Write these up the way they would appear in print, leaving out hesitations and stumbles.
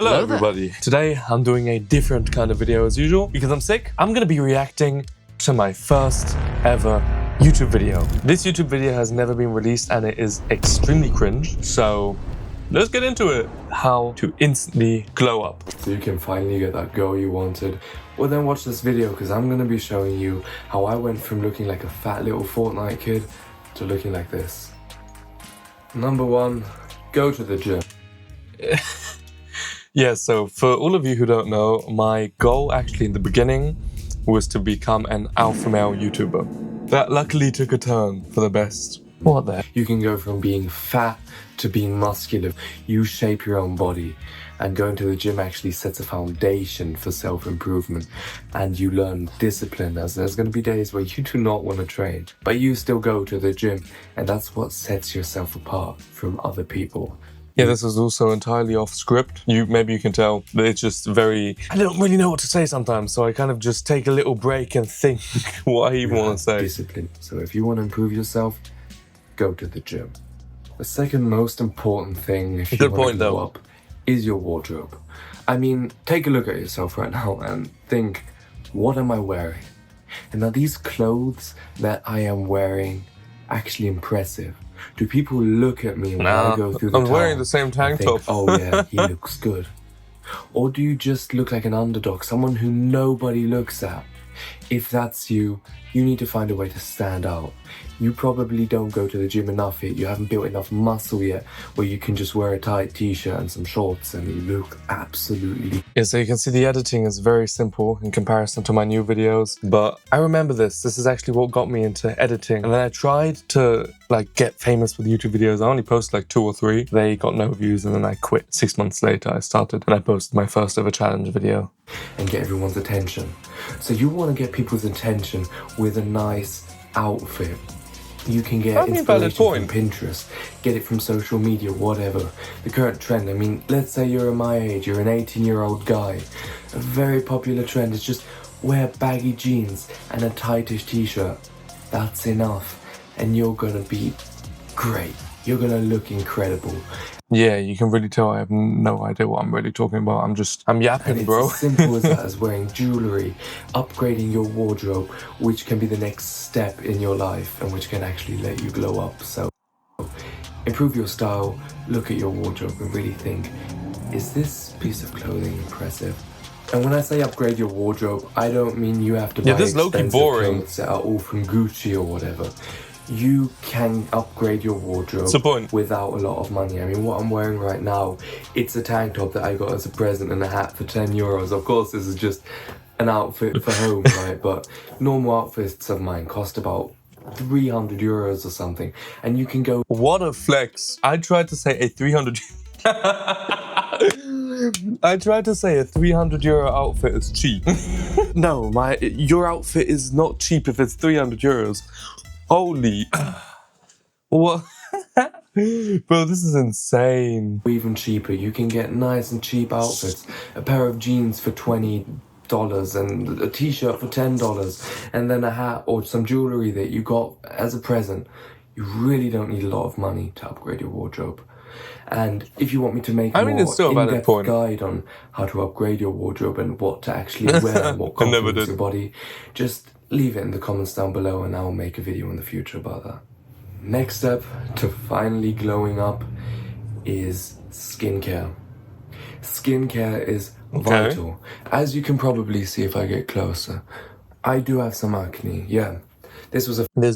Hello everybody. Today I'm doing a different kind of video as usual because I'm sick. I'm gonna be reacting to my first ever YouTube video. This YouTube video has never been released and it is extremely cringe. So let's get into it. How to instantly glow up. So you can finally get that girl you wanted. Well then watch this video because I'm gonna be showing you how I went from looking like a fat little Fortnite kid to looking like this. Number one, go to the gym. Yeah, so for all of you who don't know, my goal actually in the beginning was to become an alpha male YouTuber. That luckily took a turn for the best. What the? You can go from being fat to being muscular. You shape your own body, and going to the gym actually sets a foundation for self-improvement, and you learn discipline, as there's going to be days where you do not want to train, but you still go to the gym, and that's what sets yourself apart from other people. Yeah, this is also entirely off script. Maybe you can tell that it's just very... I don't really know what to say sometimes, so I kind of just take a little break and think what I even want to say. Discipline. So if you want to improve yourself, go to the gym. The second most important thing if you want to go up is your wardrobe. I mean, take a look at yourself right now and think, what am I wearing? And are these clothes that I am wearing actually impressive? Do people look at me when I go through the town? I'm wearing the same tank top. Oh yeah, he looks good. Or do you just look like an underdog, someone who nobody looks at? If that's you, you need to find a way to stand out. You probably don't go to the gym enough yet. You haven't built enough muscle yet where you can just wear a tight t-shirt and some shorts and you look absolutely... Yeah, so you can see the editing is very simple in comparison to my new videos. But I remember this. This is actually what got me into editing. And then I tried to get famous with YouTube videos. I only posted like 2 or 3. They got no views and then I quit. 6 months later I started and I posted my first ever challenge video. And get everyone's attention. So you want to get people's attention with a nice outfit. You can get inspiration from Pinterest, get it from social media, whatever. The current trend, I mean, let's say you're my age, you're an 18-year-old guy. A very popular trend is just wear baggy jeans and a tightish t-shirt. That's enough. And you're gonna be great. You're gonna look incredible. Yeah, you can really tell I have no idea what I'm really talking about. I'm yapping, bro. It's as simple as that, as wearing jewelry, upgrading your wardrobe, which can be the next step in your life and which can actually let you glow up. So improve your style, look at your wardrobe and really think, is this piece of clothing impressive? And when I say upgrade your wardrobe, I don't mean you have to buy expensive clothes that are all from Gucci or whatever. You can upgrade your wardrobe without a lot of money. I mean, what I'm wearing right now, it's a tank top that I got as a present and a hat for 10 euros. Of course, this is just an outfit for home, right? But normal outfits of mine cost about 300 euros or something. And you can go... What a flex. I tried to say a 300... I tried to say a 300 euro outfit is cheap. No, your outfit is not cheap if it's 300 euros. Holy... What? Bro, this is insane. Even cheaper, you can get nice and cheap outfits. A pair of jeans for $20 and a t-shirt for $10 and then a hat or some jewelry that you got as a present. You really don't need a lot of money to upgrade your wardrobe. And if you want me to make a more in-depth guide on how to upgrade your wardrobe and what to actually wear and what complements your body, just leave it in the comments down below and I'll make a video in the future about that. Next step to finally glowing up is skincare. Skincare is vital. As you can probably see if I get closer, I do have some acne, yeah. This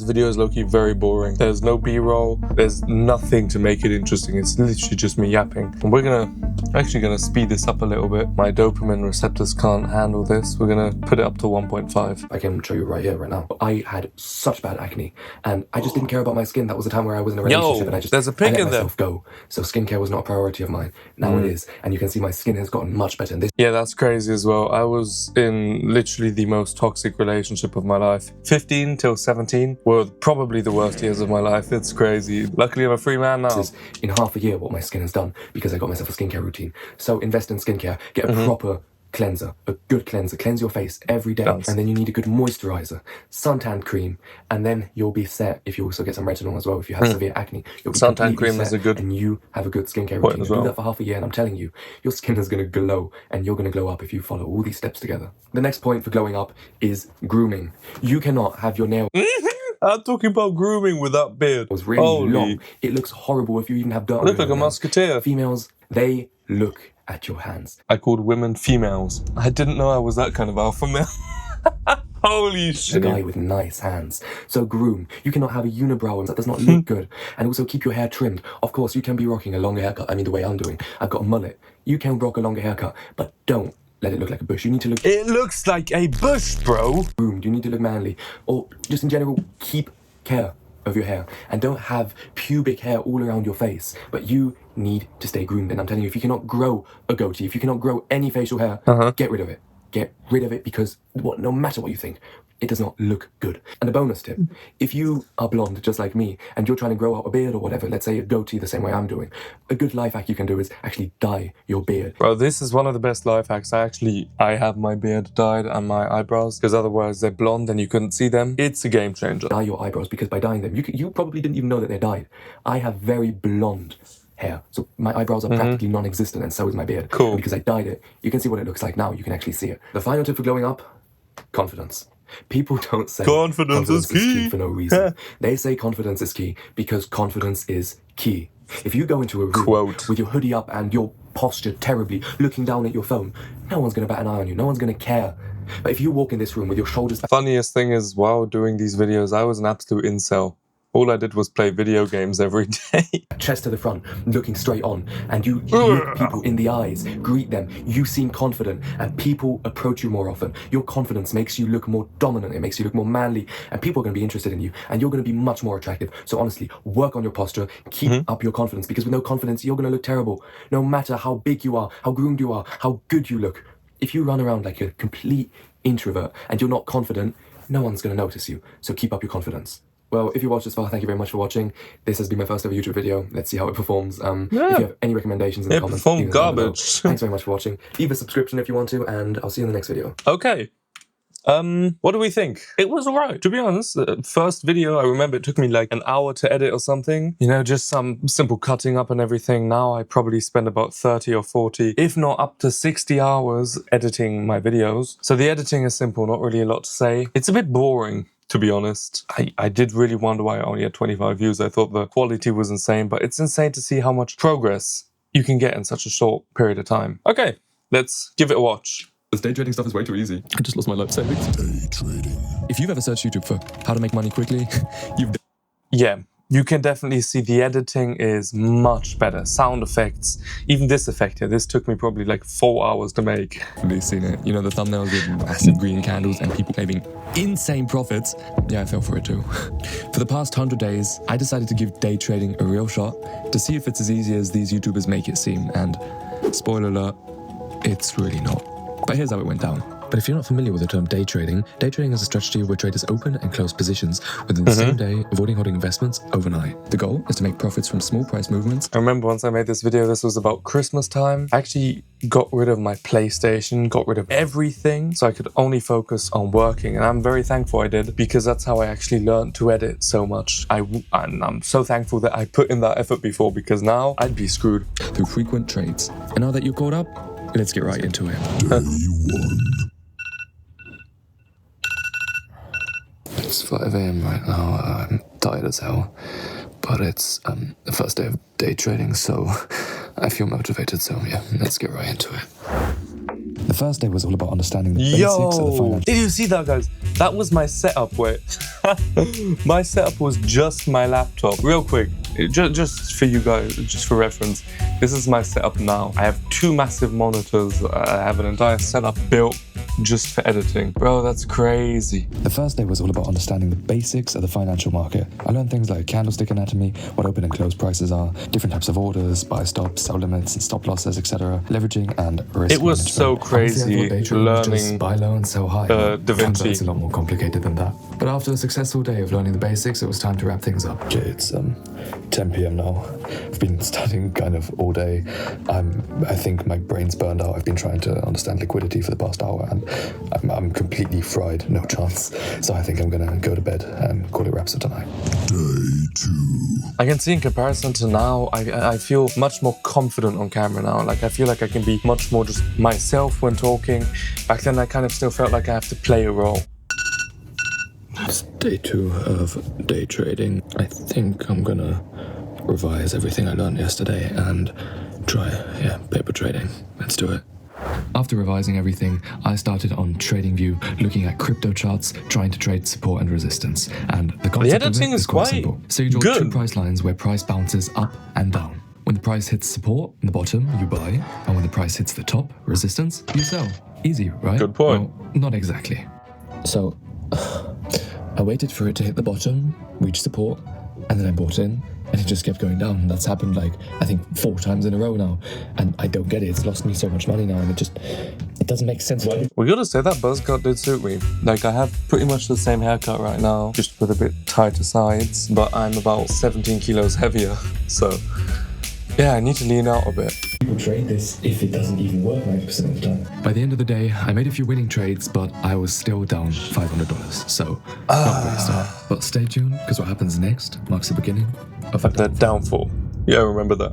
video is low-key very boring. There's no b-roll. There's nothing to make it interesting. It's literally just me yapping. And we're actually gonna speed this up a little bit. My dopamine receptors can't handle this. We're gonna put it up to 1.5. I can show you right here, right now. I had such bad acne and I just didn't care about my skin. That was the time where I was in a relationship and I just let myself go. So skincare was not a priority of mine. Now it is. And you can see my skin has gotten much better. Yeah, that's crazy as well. I was in literally the most toxic relationship of my life. 15 till 17 were probably the worst years of my life. It's crazy. Luckily, I'm a free man now. This is in half a year what my skin has done because I got myself a skincare routine. So invest in skincare. Get a proper cleanser, a good cleanser. Cleanse your face every day. And then you need a good moisturizer, suntan cream, and then you'll be set. If you also get some retinol as well, if you have severe acne, you'll be suntan cream is a good, and you have a good skincare routine. as well. Do that for half a year, and I'm telling you, your skin is going to glow, and you're going to glow up if you follow all these steps together. The next point for glowing up is grooming. You cannot have your nails. I'm talking about grooming with that beard. It was really long. It looks horrible if you even have dirt. I look like a musketeer. Females, they look at your hands. I called women females. I didn't know I was that kind of alpha male. Holy shit. A guy with nice hands. So groom. You cannot have a unibrow and that does not look good. And also keep your hair trimmed. Of course, you can be rocking a longer haircut. I mean, the way I'm doing. I've got a mullet. You can rock a longer haircut, but don't let it look like a bush. You need to look... It looks like a bush, bro. Groomed. You need to look manly. Or just in general, keep care of your hair. And don't have pubic hair all around your face. But you need to stay groomed. And I'm telling you, if you cannot grow a goatee, if you cannot grow any facial hair, get rid of it. Get rid of it because no matter what you think, it does not look good. And a bonus tip, if you are blonde just like me and you're trying to grow out a beard or whatever, let's say a goatee the same way I'm doing, a good life hack you can do is actually dye your beard. Bro, this is one of the best life hacks. I have my beard dyed and my eyebrows because otherwise they're blonde and you couldn't see them. It's a game changer. Dye your eyebrows because by dyeing them, you probably didn't even know that they're dyed. I have very blonde hair, so my eyebrows are practically non-existent, and so is my beard. Cool. And because I dyed it, you can see what it looks like now. You can actually see it. The final tip for glowing up: confidence. People don't say confidence is key for no reason. They say confidence is key because confidence is key. If you go into a room with your hoodie up and your posture terribly, looking down at your phone, no one's going to bat an eye on you. No one's going to care. But if you walk in this room with your shoulders... Funniest thing is, while doing these videos, I was an absolute incel. All I did was play video games every day. Chest to the front, looking straight on, and you look people in the eyes, greet them, you seem confident, and people approach you more often. Your confidence makes you look more dominant, it makes you look more manly, and people are going to be interested in you, and you're going to be much more attractive. So honestly, work on your posture, keep up your confidence, because with no confidence, you're going to look terrible. No matter how big you are, how groomed you are, how good you look. If you run around like a complete introvert, and you're not confident, no one's going to notice you. So keep up your confidence. Well, if you watched this far, thank you very much for watching. This has been my first ever YouTube video. Let's see how it performs. If you have any recommendations in the comments, performed garbage. Thanks very much for watching. Leave a subscription if you want to, and I'll see you in the next video. Okay. What do we think? It was alright. To be honest, the first video, I remember it took me like an hour to edit or something. You know, just some simple cutting up and everything. Now I probably spend about 30 or 40, if not up to 60 hours editing my videos. So the editing is simple, not really a lot to say. It's a bit boring, to be honest. I did really wonder why I only had 25 views. I thought the quality was insane, but it's insane to see how much progress you can get in such a short period of time. Okay, let's give it a watch. This day trading stuff is way too easy. I just lost my life savings. Day trading. If you've ever searched YouTube for how to make money quickly, Yeah, you can definitely see the editing is much better. Sound effects, even this effect here, this took me probably like 4 hours to make. definitely seen it. You know, the thumbnails with massive green candles and people claiming insane profits. Yeah, I fell for it too. For the past 100 days, I decided to give day trading a real shot to see if it's as easy as these YouTubers make it seem. And spoiler alert, it's really not. But here's how it went down. But if you're not familiar with the term day trading is a strategy where traders open and close positions within the same day, avoiding holding investments overnight. The goal is to make profits from small price movements. I remember once I made this video, this was about Christmas time. I actually got rid of my PlayStation, got rid of everything, so I could only focus on working. And I'm very thankful I did, because that's how I actually learned to edit so much. And I'm so thankful that I put in that effort before, because now I'd be screwed. Through frequent trades. And now that you're caught up, let's get right into it. Day 1. It's 5 AM right now. I'm tired as hell, but it's the first day of day trading, so I feel motivated. So yeah, let's get right into it. The first day was all about understanding the basics of the finance. Did you see that, guys? That was my setup. Wait, my setup was just my laptop. Real quick, just for you guys, just for reference, this is my setup now. I have 2 massive monitors. I have an entire setup built. just for editing. Bro, that's crazy. The first day was all about understanding the basics of the financial market. I learned things like candlestick anatomy, what open and close prices are, different types of orders, buy stops, sell limits and stop losses, etc., leveraging and risk It was management. so crazy learning just buy low and sell high. Da Turns out Vinci. it's a lot more complicated than that. But after a successful day of learning the basics, it was time to wrap things up. Okay, it's 10 p.m. now. I've been studying kind of all day. I think my brain's burned out. I've been trying to understand liquidity for the past hour, and I'm completely fried. No chance. So I think I'm gonna go to bed and call it wraps for tonight. I can see in comparison to now, I feel much more confident on camera now. Like, I feel like I can be much more just myself when talking. Back then, I kind of still felt like I have to play a role. It's day 2 of day trading. I think I'm gonna revise everything I learned yesterday and try, paper trading. Let's do it. After revising everything, I started on TradingView, looking at crypto charts, trying to trade support and resistance. And the concept of editing it is quite quite simple. So you draw good. 2 price lines where price bounces up and down. When the price hits support in the bottom, you buy, and when the price hits the top, resistance, you sell. Easy, right? Good point. Well, not exactly. So, I waited for it to hit the bottom, reach support, and then I bought in, and it just kept going down. That's happened like, I think 4 times in a row now, and I don't get it. It's lost me so much money now, and it doesn't make sense. We gotta say that buzz cut did suit me. Like, I have pretty much the same haircut right now, just with a bit tighter sides, but I'm about 17 kilos heavier, so yeah, I need to lean out a bit. People trade this if it doesn't even work 90% of the time. By the end of the day, I made a few winning trades, but I was still down $500. So, not a great start. But stay tuned, because what happens next marks the beginning of a The downfall. Yeah, I remember that.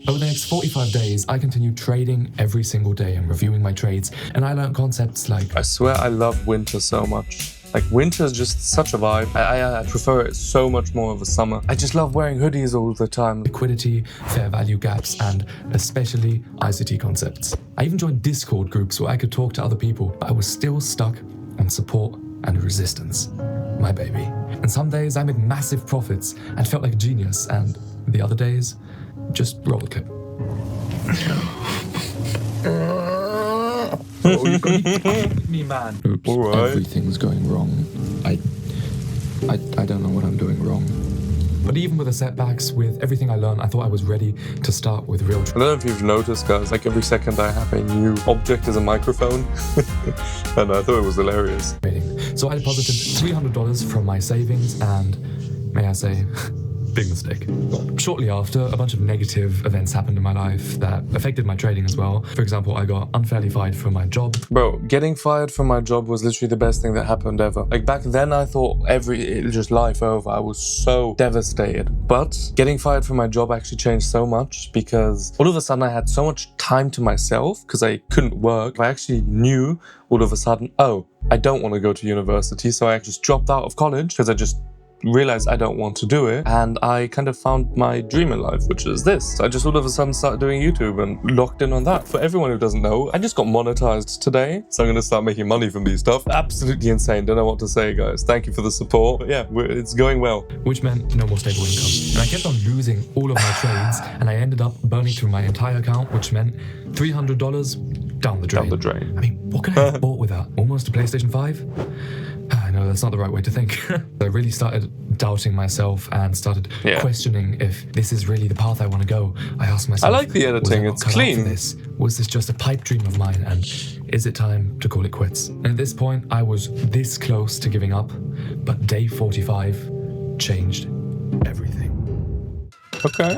Over the next 45 days, I continued trading every single day and reviewing my trades, and I learned concepts like I swear I love winter so much. Like, winter is just such a vibe. I prefer it so much more over summer. I just love wearing hoodies all the time. liquidity, fair value gaps, and especially ICT concepts. I even joined Discord groups where I could talk to other people, but I was still stuck on support and resistance. My baby. And some days I made massive profits and felt like a genius, and the other days, just rollercoaster. Oh, you're gonna be fucking with me, man. Oops, All right. everything's going wrong. I don't know what I'm doing wrong. But even with the setbacks, with everything I learned, I thought I was ready to start with real I don't know if you've noticed, guys, like every second I have a new object as a microphone. And I thought it was hilarious. trading. So I deposited $300 from my savings and, may I say, big mistake. Shortly after, a bunch of negative events happened in my life that affected my trading as well. For example, I got unfairly fired from my job. Bro, getting fired from my job was literally the best thing that happened ever. Like, back then I thought just life over. I was so devastated. But getting fired from my job actually changed so much, because all of a sudden I had so much time to myself because I couldn't work. I actually knew all of a sudden, oh, I don't want to go to university. So I just dropped out of college because I just realized I don't want to do it, and I kind of found my dream in life, which is this. So I just all of a sudden started doing YouTube and locked in on that. For everyone who doesn't know, I just got monetized today, so I'm gonna start making money from these stuff. Absolutely insane. Don't know what to say, guys. Thank you for the support. But yeah, it's going well. Which meant no more stable income. And I kept on losing all of my trades, and I ended up burning through my entire account, which meant $300 down the drain. Down the drain. I mean, what could I have bought with that? Almost a PlayStation 5? I know that's not the right way to think. I really started doubting myself and started questioning if this is really the path I want to go. I asked myself, I like the editing, was I not it's cut out clean. for this? Was this just a pipe dream of mine, and is it time to call it quits? And at this point, I was this close to giving up, but day 45 changed everything. Okay.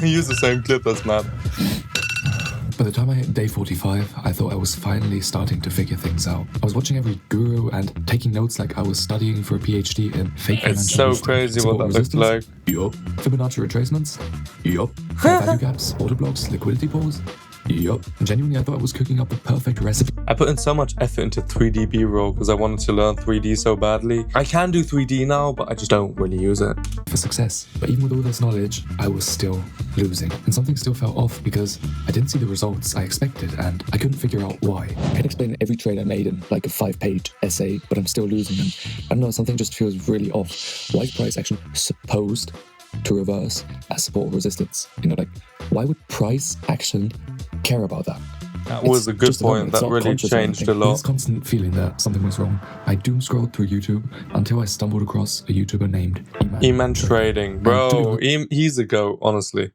Use the same clip, that's mad. By the time I hit day 45, I thought I was finally starting to figure things out. I was watching every guru and taking notes like I was studying for a PhD in fake financial It's so wisdom. crazy what Support that looks like. resistance? Yup. Fibonacci retracements? Yup. Fair value gaps, order blocks, liquidity pools? Yup. Genuinely, I thought I was cooking up the perfect recipe I put in so much effort into 3D B-roll because I wanted to learn 3D so badly. I can do 3D now, but I just don't really use it. for success. But even with all this knowledge, I was still losing. And something still felt off because I didn't see the results I expected and I couldn't figure out why. I can explain every trade I made in like a 5-page essay, but I'm still losing them. I don't know, something just feels really off. Why is price action supposed to reverse as support or resistance? You know, like, why would price action care about that? That was a good just moment. point. It's That not really conscious or changed anything. a lot. This constant feeling that something was wrong. I doom scrolled through YouTube until I stumbled across a YouTuber named E-Man Trading. Bro, And he's a goat, honestly.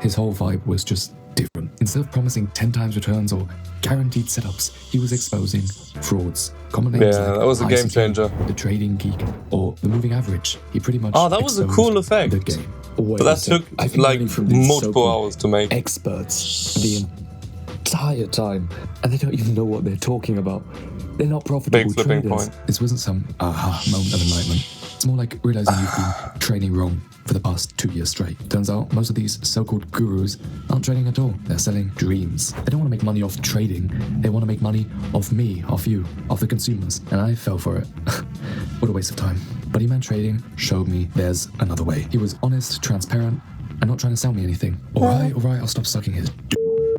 his whole vibe was just different. Instead of promising 10 times returns or guaranteed setups, he was exposing frauds. Common names Yeah, like that was a game ICT, changer. the trading geek, or the moving average. He pretty much Oh, that was a exposed cool effect. the game. But that took like multiple hours to make. Experts the entire time, and they don't even know what they're talking about. They're not profitable Big flipping traders. point. This wasn't some aha moment of enlightenment. It's more like realizing you've been trading wrong for the past 2 years straight. Turns out most of these so-called gurus aren't trading at all. They're selling dreams. They don't want to make money off trading. They want to make money off me, off you, off the consumers. And I fell for it. What a waste of time. But E-Man Trading showed me there's another way. He was honest, transparent, and not trying to sell me anything. All right, I'll stop sucking his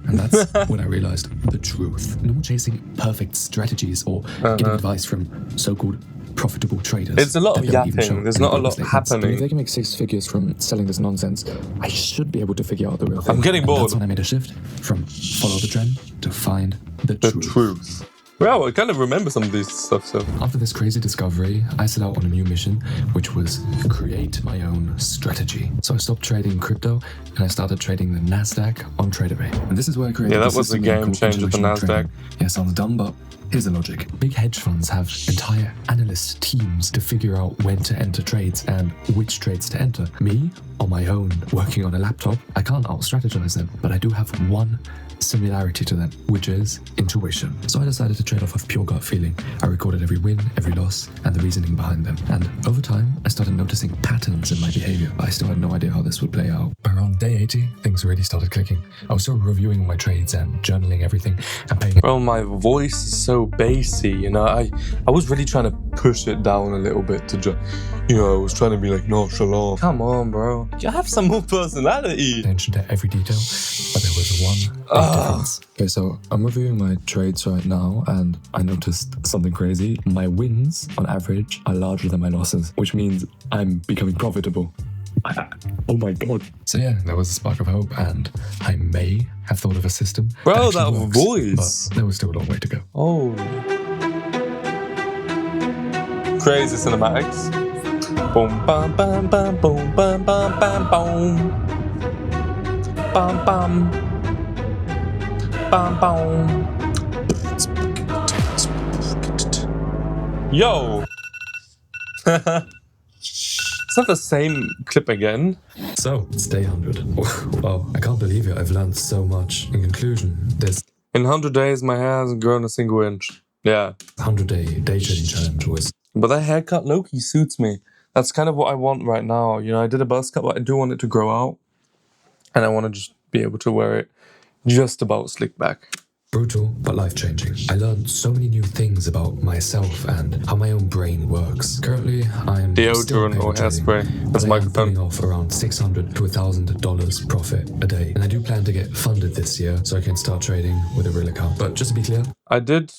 And that's when I realized the truth. No more chasing perfect strategies or getting advice from so-called profitable traders. It's a lot of that don't even yapping. show There's any not a progress lot statements. happening. But if they can make 6 figures from selling this nonsense, I should be able to figure out the real thing. I'm getting And bored. that's when I made a shift from follow the trend to find the truth. Well, I kind of remember some of these stuff, so. After this crazy discovery, I set out on a new mission, which was create my own strategy. So I stopped trading crypto and I started trading the NASDAQ on TraderBay. And this is where I created Yeah, that the was a system game called changer, the intuitional NASDAQ. trading. Yeah, sounds dumb, but here's the logic. Big hedge funds have entire analyst teams to figure out when to enter trades and which trades to enter. Me, on my own, working on a laptop, I can't out-strategize them, but I do have one similarity to them, which is intuition. So I decided to trade off of pure gut feeling. I recorded every win, every loss, and the reasoning behind them. And over time, I started noticing patterns in my behavior, but I still had no idea how this would play out. By around day 80, things really started clicking. I was still reviewing my trades and journaling everything and paying. Well, my voice is so bassy, you know. I was really trying to push it down a little bit to just, I was trying to be like nonchalant. Come on, bro. You have some more personality. Attention to every detail, but there was one big difference. Okay, so I'm reviewing my trades right now, and I noticed something crazy. My wins, on average, are larger than my losses, which means I'm becoming profitable. Oh my god. So yeah, there was a spark of hope, and I may have thought of a system. Bro, that actually that works, voice. But there was still a long way to go. Oh. Crazy cinematics. Boom, bam, bam, bam, boom, bam, bam, bam, boom. Bam, bam. Bam, bam. Yo. It's not the same clip again. So, it's day 100. Wow, I can't believe it. I've learned so much. In conclusion, this In 100 days, my hair hasn't grown a single inch. Yeah. 100-day day trading challenge was But that haircut low-key suits me. That's kind of what I want right now. I did a buzz cut, but I do want it to grow out. And I want to just be able to wear it just about slick back. brutal but life-changing. I learned so many new things about myself and how my own brain works. Currently, I'm Deodorant or hairspray as a microphone. pulling off around $600 to $1,000 profit a day. And I do plan to get funded this year so I can start trading with a real account. But just to be clear, I did.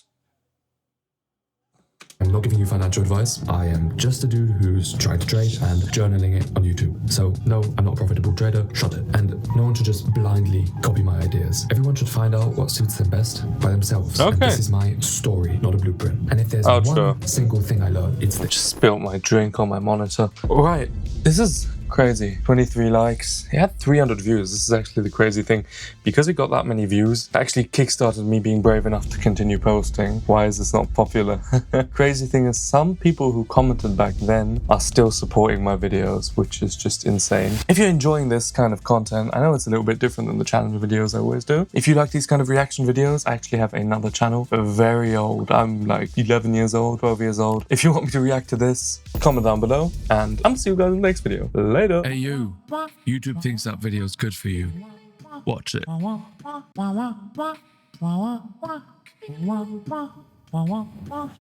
I'm not giving you financial advice. I am just a dude who's trying to trade and journaling it on YouTube. So no, I'm not a profitable trader, shut it. And no one should just blindly copy my ideas. Everyone should find out what suits them best by themselves. Okay. And this is my story, not a blueprint. And if there's one single thing I learned, it's this. Just spilled my drink on my monitor. Right, this is crazy. 23 likes. It had 300 views. This is actually the crazy thing. Because it got that many views, it actually kickstarted me being brave enough to continue posting. Why is this not popular? Crazy thing is, some people who commented back then are still supporting my videos, which is just insane. If you're enjoying this kind of content, I know it's a little bit different than the challenge videos I always do. If you like these kind of reaction videos, I actually have another channel, very old. I'm like 11 years old, 12 years old. If you want me to react to this, comment down below, and I'm gonna see you guys in the next video. Later. Hey you, YouTube thinks that video's good for you. Watch it.